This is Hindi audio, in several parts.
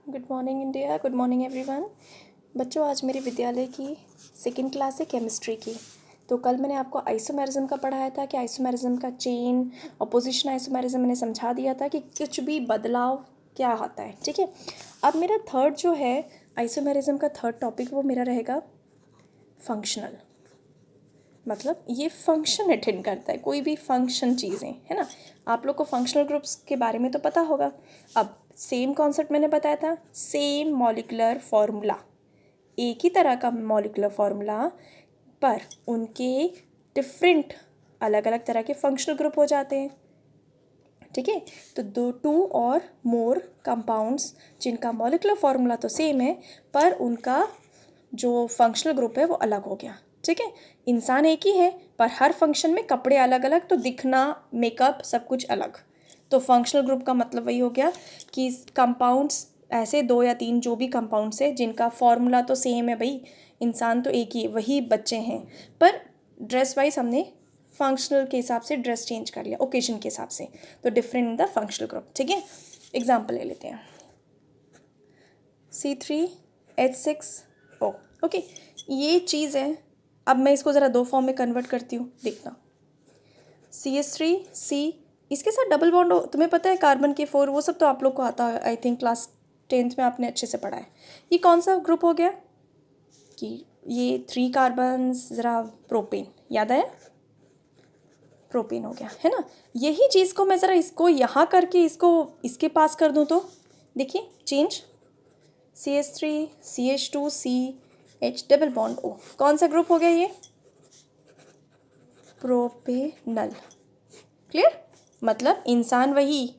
Good morning India, good morning everyone. बच्चों, आज मेरी विद्यालय की सेकंड क्लास है केमिस्ट्री की। तो कल मैंने आपको आइसोमेरिज्म का पढ़ाया था कि आइसोमेरिज्म का चेन, अपोजिशन आइसोमेरिज्म मैंने समझा दिया था कि कुछ भी बदलाव क्या होता है। ठीक है, अब मेरा थर्ड जो है आइसोमेरिज्म का थर्ड टॉपिक वो मेरा रहेगा फंक्शनल। मतलब ये फंक्शन अटेंड करता है, कोई भी फंक्शन चीज़ें, है ना। आप लोग को फंक्शनल ग्रुप्स के बारे में तो पता होगा। अब सेम कॉन्सेप्ट मैंने बताया था, सेम मॉलिक्यूलर फार्मूला, एक ही तरह का मॉलिक्यूलर फार्मूला, पर उनके डिफरेंट अलग अलग तरह के फंक्शनल ग्रुप हो जाते हैं। ठीक है, तो टू और मोर कंपाउंड्स जिनका मॉलिक्यूलर फार्मूला तो सेम है, पर उनका जो फंक्शनल ग्रुप है वो अलग हो गया। ठीक है, इंसान एक ही है पर हर फंक्शन में कपड़े अलग अलग, तो दिखना, मेकअप, सब कुछ अलग। तो फंक्शनल ग्रुप का मतलब वही हो गया कि कंपाउंड्स ऐसे 2 या 3 जो भी कंपाउंड्स है जिनका फॉर्मूला तो सेम है, भाई इंसान तो एक ही है, वही बच्चे हैं, पर ड्रेस वाइज हमने फंक्शनल के हिसाब से ड्रेस चेंज कर लिया, ओकेजन के हिसाब से, तो different in the functional group. ठीक है, एग्जाम्पल ले लेते हैं। C3H6O। ओके, ये चीज़ है। अब मैं इसको ज़रा दो फॉर्म में कन्वर्ट करती हूँ, देखना। CH3C, इसके साथ डबल बॉन्ड हो, तुम्हें पता है कार्बन के 4, वो सब तो आप लोग को आता है, आई थिंक क्लास 10th में आपने अच्छे से पढ़ा है। ये कौन सा ग्रुप हो गया कि ये 3 कार्बन, ज़रा प्रोपेन, याद आया, प्रोपेन हो गया, है ना। यही चीज़ को मैं ज़रा इसको यहाँ करके इसको इसके पास कर दूँ तो देखिए change, CH3CH2CH double bond O, कौन सा ग्रुप हो गया ये, प्रोपेनल। क्लियर, मतलब इंसान वही,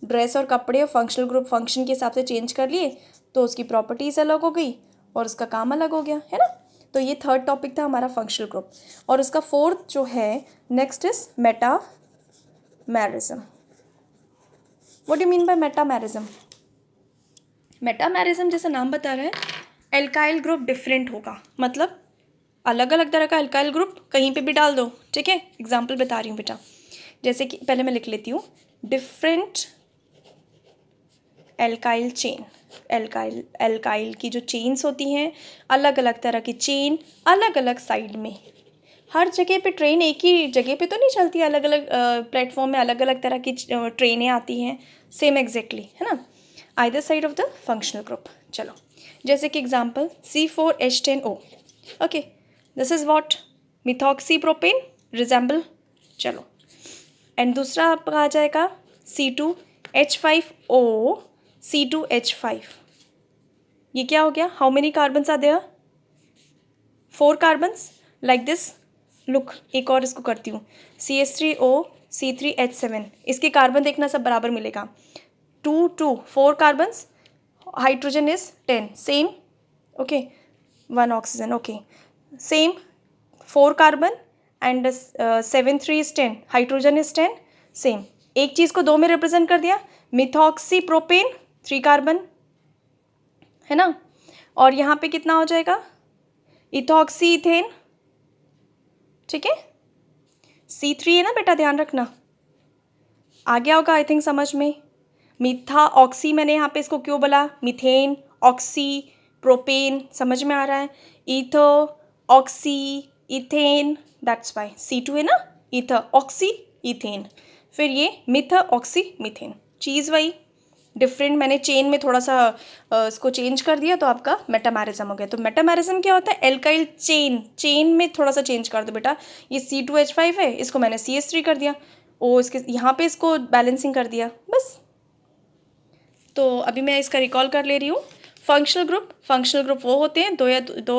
ड्रेस और कपड़े और फंक्शनल ग्रुप फंक्शन के हिसाब से चेंज कर लिए तो उसकी प्रॉपर्टीज़ अलग हो गई और उसका काम अलग हो गया, है ना। तो ये थर्ड टॉपिक था हमारा फंक्शनल ग्रुप। और उसका फोर्थ जो है next is metamerism. What do mean by metamerism? Metamerism जैसा नाम बता रहा है, एल्काइल ग्रुप डिफरेंट होगा, मतलब अलग अलग तरह का एल्काइल ग्रुप कहीं पे भी डाल दो। ठीक है, एग्जाम्पल बता रही हूँ बेटा, जैसे कि पहले मैं लिख लेती हूँ, डिफरेंट एल्काइल चेन। एल्काइल की जो चेन्स होती हैं, अलग अलग तरह की चेन, अलग अलग साइड में। हर जगह पे ट्रेन एक ही जगह पे तो नहीं चलती, अलग अलग प्लेटफॉर्म में अलग अलग तरह की ट्रेनें आती हैं, सेम एग्जैक्टली, है ना, either side of the functional group. चलो, जैसे कि example C4H10O। Okay, this is what, methoxy propane resemble. चलो, एंड दूसरा आपका आ जाएगा C2H5O C2H5। ये क्या हो गया, how many carbons are there, 4 carbons, like this. Look, एक और इसको करती हूँ, CH3O C3H7, इसके कार्बन देखना सब बराबर मिलेगा, 4 carbons, hydrogen is 10, same. Okay, 1 oxygen, okay, same, 4 carbon and 7 3 is 10, hydrogen is 10, same. एक चीज़ को 2 में रिप्रेजेंट कर दिया, मिथॉक्सी प्रोपेन 3 कार्बन, है ना। और यहाँ पे कितना हो जाएगा, इथॉक्सी इथेन। ठीक है, C3 है ना बेटा, ध्यान रखना, आ गया होगा आई थिंक समझ में। मिथा ऑक्सी, मैंने यहाँ पे इसको क्यों बोला, मिथेन, ऑक्सी, प्रोपेन, समझ में आ रहा है, etho, oxy, ethane, that's why C2 है ना, ईथर, ऑक्सी, इथेन, फिर ये मिथा ऑक्सी मिथेन, चीज़ वही, डिफरेंट मैंने चेन में थोड़ा सा इसको चेंज कर दिया तो आपका मेटामेरिज्म हो गया। तो मेटामेरिज्म क्या होता है, एल्काइल चेन में थोड़ा सा चेंज कर दो बेटा, ये C2H5 है, इसको मैंने CH3 कर दिया, ओ इसके यहाँ पे इसको बैलेंसिंग कर दिया, बस। तो अभी मैं इसका रिकॉल कर ले रही हूँ। फंक्शनल ग्रुप वो होते हैं दो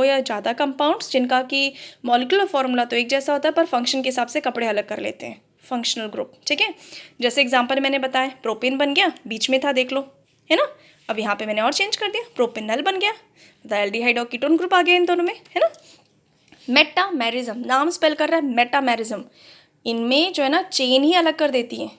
या ज़्यादा कंपाउंड्स जिनका कि मॉलिक्यूलर फॉर्मूला तो एक जैसा होता है पर फंक्शन के हिसाब से कपड़े अलग कर लेते हैं, फंक्शनल ग्रुप। ठीक है, जैसे एग्जांपल मैंने बताया, प्रोपेन बन गया, बीच में था देख लो, है ना। अब यहाँ पे मैंने और चेंज कर दिया, प्रोपेनल बन गया, तो एल्डिहाइड और कीटोन ग्रुप आ गया इन दोनों में, है ना। मेटामेरिज्म, नाम स्पेल कर रहा है मेटामेरिज्म, इनमें जो है ना चेन ही अलग कर देती है।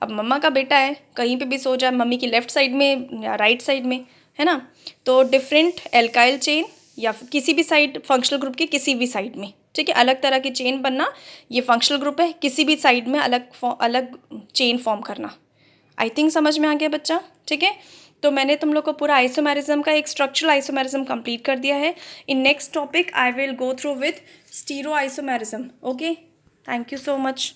अब मम्मा का बेटा है, कहीं पे भी सो जाए, मम्मी की लेफ्ट साइड में या राइट साइड में, है ना, तो डिफरेंट एल्काइल चेन या किसी भी साइड फंक्शनल ग्रुप के किसी भी साइड में, ठीक है, अलग तरह की चेन बनना, ये फंक्शनल ग्रुप है, किसी भी साइड में अलग चेन फॉर्म करना। आई थिंक समझ में आ गया बच्चा, ठीक है। तो मैंने तुम लोग को पूरा आइसोमेरिज्म का एक स्ट्रक्चरल आइसोमेरिज्म कंप्लीट कर दिया है. In next topic I will go through with stereo isomerism. Okay, thank you so much.